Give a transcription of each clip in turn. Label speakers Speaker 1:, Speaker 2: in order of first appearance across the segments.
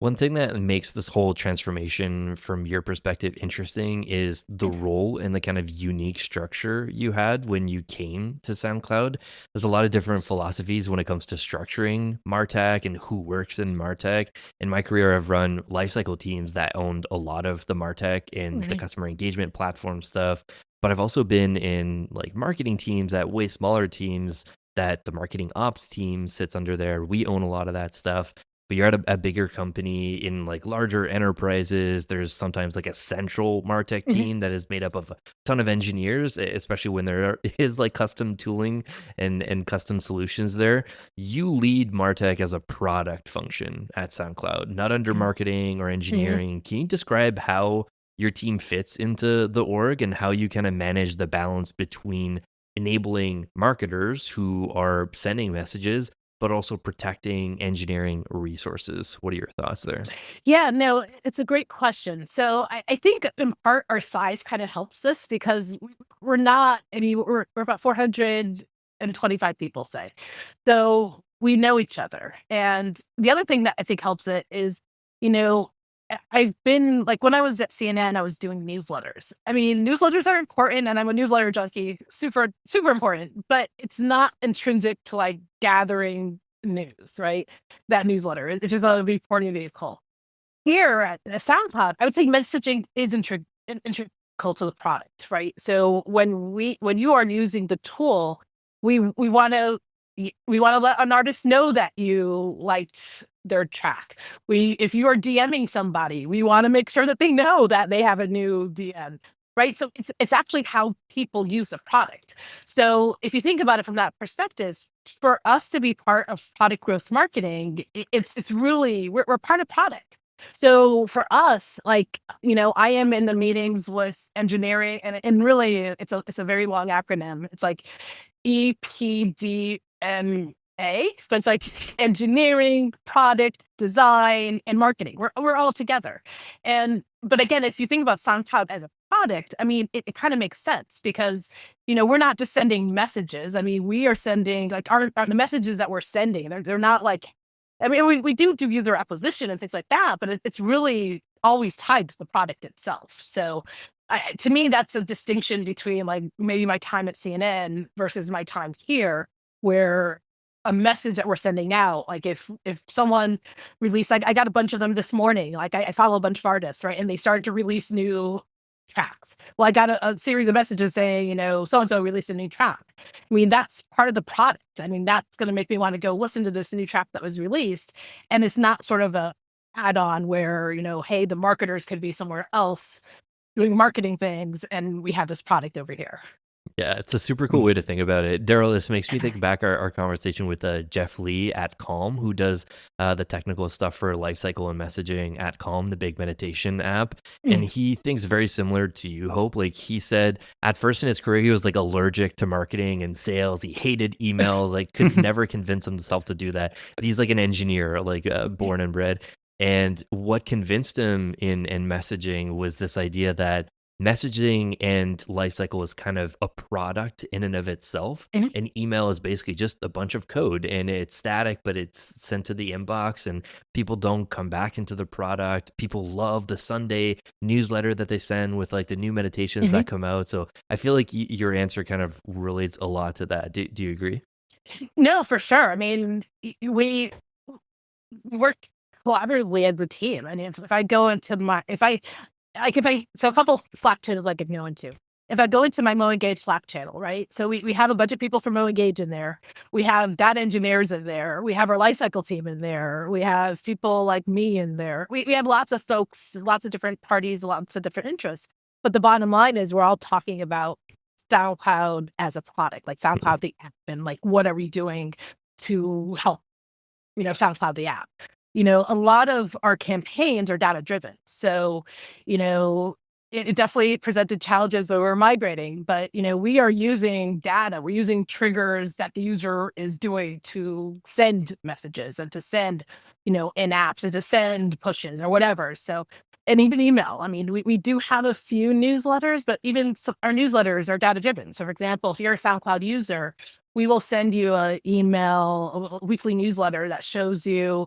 Speaker 1: One thing that makes this whole transformation from your perspective interesting is the role and the kind of unique structure you had when you came to SoundCloud. There's a lot of different philosophies when it comes to structuring Martech and who works in Martech. In my career, I've run lifecycle teams that owned a lot of the Martech and the
Speaker 2: Mhm.
Speaker 1: customer engagement platform stuff. But I've also been in like marketing teams at way smaller teams that the marketing ops team sits under there. We own a lot of that stuff, but you're at a bigger company in like larger enterprises. There's sometimes like a central Martech
Speaker 2: Mhm.
Speaker 1: team that is made up of a ton of engineers, especially when there is like custom tooling and custom solutions there. You lead Martech as a product function at SoundCloud, not under
Speaker 2: Mhm.
Speaker 1: marketing or
Speaker 2: Mhm.
Speaker 1: engineering. Can you describe how your team fits into the org and how you kind of manage the balance between enabling marketers who are sending messages but also protecting engineering resources? What are your thoughts there?
Speaker 2: Yeah, no, it's a great question. So I think in part our size kind of helps this because we're not, I mean, we're about 425 people, say. So we know each other. And the other thing that I think helps it is, you know, I've been like when I was at CNN, I was doing newsletters. I mean, newsletters are important and I'm a newsletter junkie, super, super important, but it's not intrinsic to like gathering news, right? That newsletter. It's just a reporting vehicle. Here at SoundCloud, I would say messaging is integral to the product, right? So when you are using the tool, we want to let an artist know that you liked their track. We if you are DMing somebody, we want to make sure that they know that they have a new DM. Right. So it's actually how people use the product. So if you think about it from that perspective, for us to be part of product growth marketing, it's really we're part of product. So for us, like, I am in the meetings with engineering and really it's a very long acronym. It's like EPDMA, but it's like engineering, product, design, and marketing. We're all together. And but again, if you think about SoundCloud as a product, I mean, it kind of makes sense because we're not just sending messages. I mean, we are sending like our the messages that we're sending, they're not like I mean, we do user acquisition and things like that, but it's really always tied to the product itself. So, to me, that's a distinction between like maybe my time at CNN versus my time here, where a message that we're sending out, like if someone released, like I got a bunch of them this morning, like I follow a bunch of artists, right, and they started to release new tracks. Well, I got a series of messages saying, so and so released a new track. I mean, that's part of the product. I mean, that's going to make me want to go listen to this new track that was released. And it's not sort of a add on where, hey, the marketers could be somewhere else doing marketing things and we have this product over here.
Speaker 1: Yeah, it's a super cool way to think about it. Daryl, this makes me think back our conversation with Jeff Lee at Calm, who does the technical stuff for lifecycle and messaging at Calm, the big meditation app. And
Speaker 2: Mm.
Speaker 1: he thinks very similar to you, Hope. Like he said, at first in his career, he was like allergic to marketing and sales. He hated emails, like could never convince himself to do that. But he's like an engineer, like born and bred. And what convinced him in messaging was this idea that messaging and lifecycle is kind of a product in and of itself.
Speaker 2: Mhm.
Speaker 1: An email is basically just a bunch of code and it's static, but it's sent to the inbox and people don't come back into the product. People love the Sunday newsletter that they send with like the new meditations
Speaker 2: Mhm.
Speaker 1: that come out. So I feel like your answer kind of relates a lot to that. Do you agree?
Speaker 2: No, for sure. I mean, we work collaboratively as a team. And if I go into my, if I, like, if I, so a couple Slack channels I could go into. If I go into my Mo Engage Slack channel, right? So we have a bunch of people from Mo Engage in there. We have data engineers in there. We have our lifecycle team in there. We have people like me in there. We have lots of folks, lots of different parties, lots of different interests. But the bottom line is we're all talking about SoundCloud as a product, like SoundCloud the app, and like what are we doing to help SoundCloud, the app. A lot of our campaigns are data driven. So, you know, it definitely presented challenges when we're migrating, but we are using data. We're using triggers that the user is doing to send messages and to send, in apps and to send pushes or whatever. So, and even email. I mean, we do have a few newsletters, but even our newsletters are data driven. So, for example, if you're a SoundCloud user, we will send you a email, a weekly newsletter that shows you,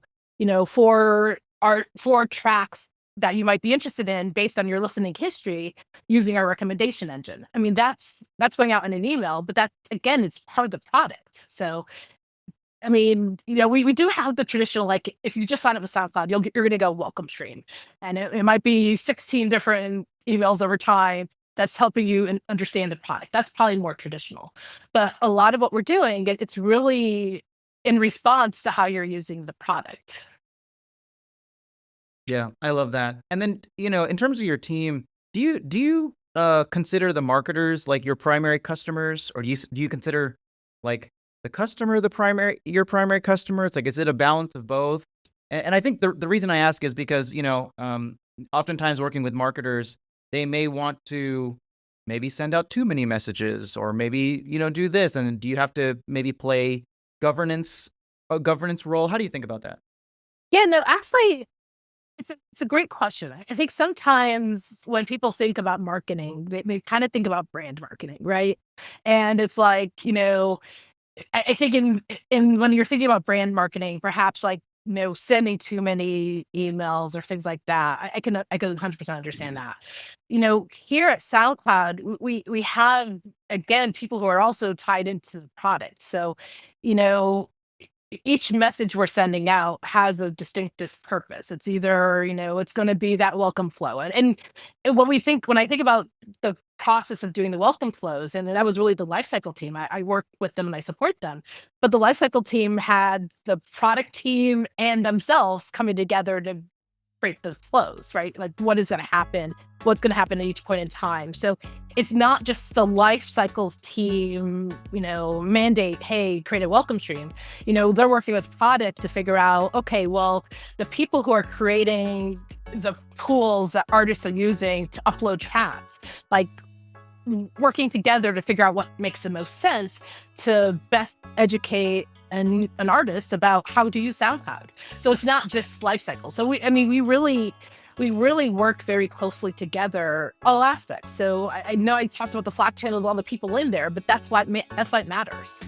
Speaker 2: for are for tracks that you might be interested in based on your listening history using our recommendation engine. I mean, that's going out in an email, but that's again, it's part of the product. So I mean, we do have the traditional, like, if you just sign up with SoundCloud, you're going to go welcome stream. And it might be 16 different emails over time that's helping you understand the product. That's probably more traditional. But a lot of what we're doing, it's really in response to how you're using the product.
Speaker 3: Yeah, I love that. And then, in terms of your team, do you consider the marketers like your primary customers, or do you consider like the customer your primary customer? It's like, is it a balance of both? And I think the reason I ask is because oftentimes working with marketers, they may want to maybe send out too many messages, or maybe do this, and do you have to maybe play governance a governance role? How do you think about that?
Speaker 2: Yeah, no, actually, it's a great question. I think sometimes when people think about marketing, they kind of think about brand marketing, right? And it's like, I think in when you're thinking about brand marketing, perhaps like sending too many emails or things like that. I can 100% understand that. Here at SoundCloud, we have again people who are also tied into the product. So, you know, each message we're sending out has a distinctive purpose. It's either, it's going to be that welcome flow. And when I think about the process of doing the welcome flows, and that was really the lifecycle team. I work with them and I support them. But the lifecycle team had the product team and themselves coming together to create the flows, right? Like what is going to happen, what's going to happen at each point in time. So it's not just the life cycles team, mandate, hey, create a welcome stream. They're working with product to figure out, okay, well, the people who are creating the tools that artists are using to upload tracks, like working together to figure out what makes the most sense to best educate an artist about how to use SoundCloud. So it's not just life cycle. So we really work very closely together, all aspects. So I know I talked about the Slack channel with all the people in there, but that's why it matters.